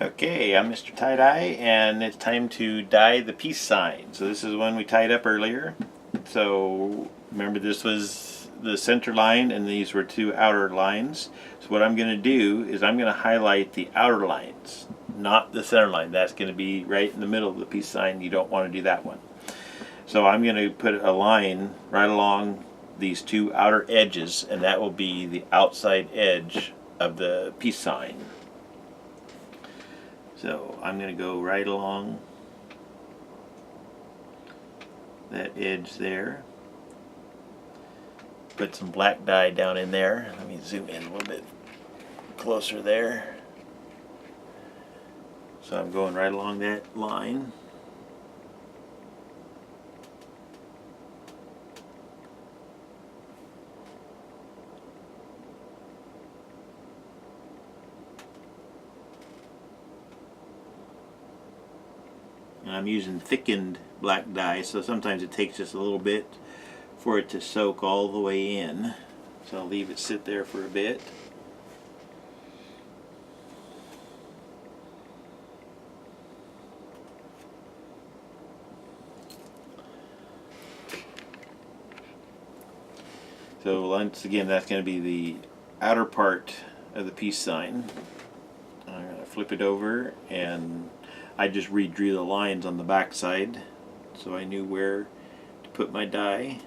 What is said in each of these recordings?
Okay, I'm Mr. Tie-Dye, and it's time to dye the peace sign. So this is one we tied up earlier. So remember, this was the center line and these were two outer lines. So what I'm going to do is I'm going to highlight the outer lines, not the center line. That's going to be right in the middle of the peace sign. You don't want to do that one. So I'm going to put a line right along these two outer edges, and that will be the outside edge of the peace sign. So I'm going to go right along that edge there. Put some black dye down in there. Let me zoom in a little bit closer there. So I'm going right along that line. And I'm using thickened black dye, so sometimes it takes just a little bit for it to soak all the way in. So I'll leave it sit there for a bit. So once again, that's going to be the outer part of the peace sign. I'm going to flip it over, and I just redrew the lines on the back side so I knew where to put my dye.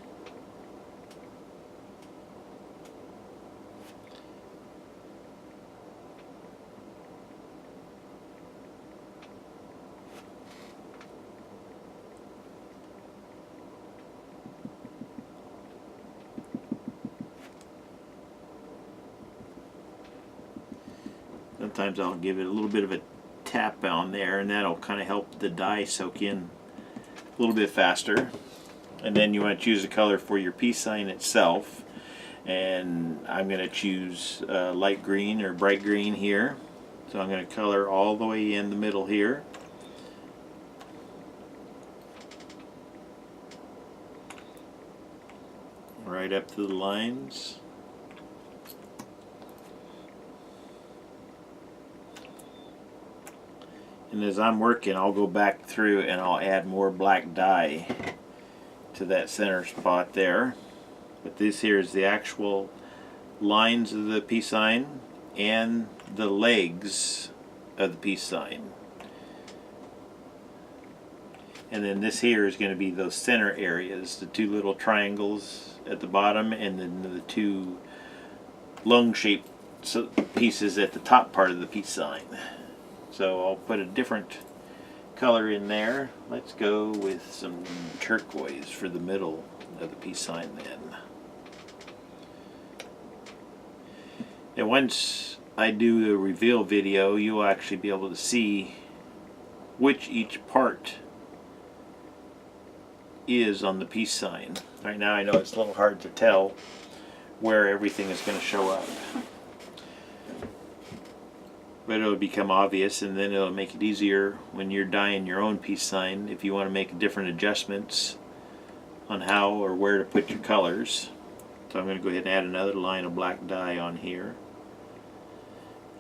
Sometimes I'll give it a little bit of a tap on there, and that'll kind of help the dye soak in a little bit faster. And then you want to choose a color for your peace sign itself, and I'm going to choose light green or bright green here. So I'm going to color all the way in the middle here. Right up to the lines. And as I'm working, I'll go back through and I'll add more black dye to that center spot there. But this here is the actual lines of the peace sign and the legs of the peace sign. And then this here is going to be those center areas, the two little triangles at the bottom, and then the two lung-shaped pieces at the top part of the peace sign. So I'll put a different color in there. Let's go with some turquoise for the middle of the peace sign then. And once I do the reveal video, you'll actually be able to see which each part is on the peace sign. Right now I know it's a little hard to tell where everything is going to show up. But it'll become obvious, and then it'll make it easier when you're dyeing your own peace sign if you want to make different adjustments on how or where to put your colors. So I'm going to go ahead and add another line of black dye on here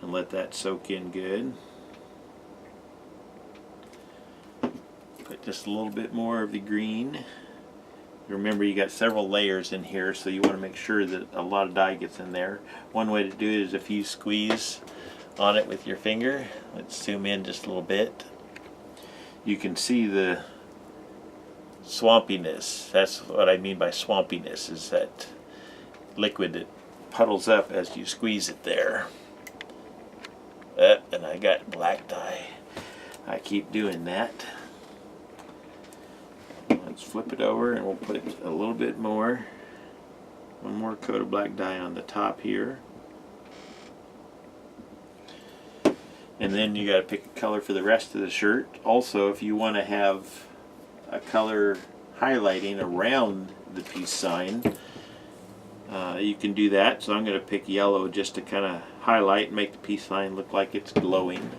and let that soak in good. Put just a little bit more of the green. Remember, you got several layers in here, so you want to make sure that a lot of dye gets in there. One way to do it is if you squeeze on it with your finger. Let's zoom in just a little bit. You can see the swampiness. That's what I mean by swampiness, is that liquid that puddles up as you squeeze it there. And I got black dye. I keep doing that. Let's flip it over and we'll put a little bit more. One more coat of black dye on the top here. And then you got to pick a color for the rest of the shirt. Also, if you want to have a color highlighting around the peace sign, you can do that. So I'm going to pick yellow just to kind of highlight and make the peace sign look like it's glowing.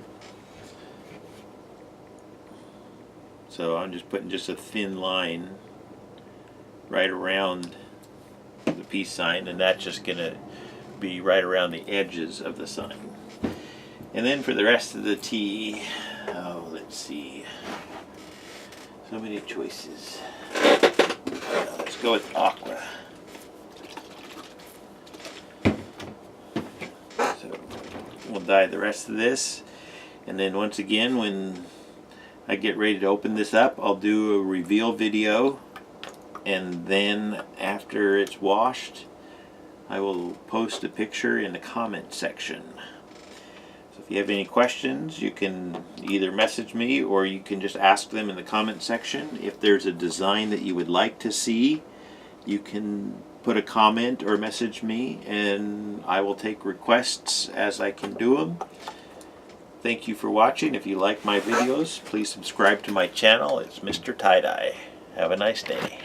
So I'm just putting just a thin line right around the peace sign, and that's just going to be right around the edges of the sign. And then for the rest of the tee, oh, let's see. So many choices. Let's go with aqua. So we'll dye the rest of this, and then once again when I get ready to open this up, I'll do a reveal video, and then after it's washed I will post a picture in the comment section. So if you have any questions, you can either message me or you can just ask them in the comment section. If there's a design that you would like to see, you can put a comment or message me, and I will take requests as I can do them. Thank you for watching. If you like my videos, please subscribe to my channel. It's Mr. Tie-Dye. Have a nice day.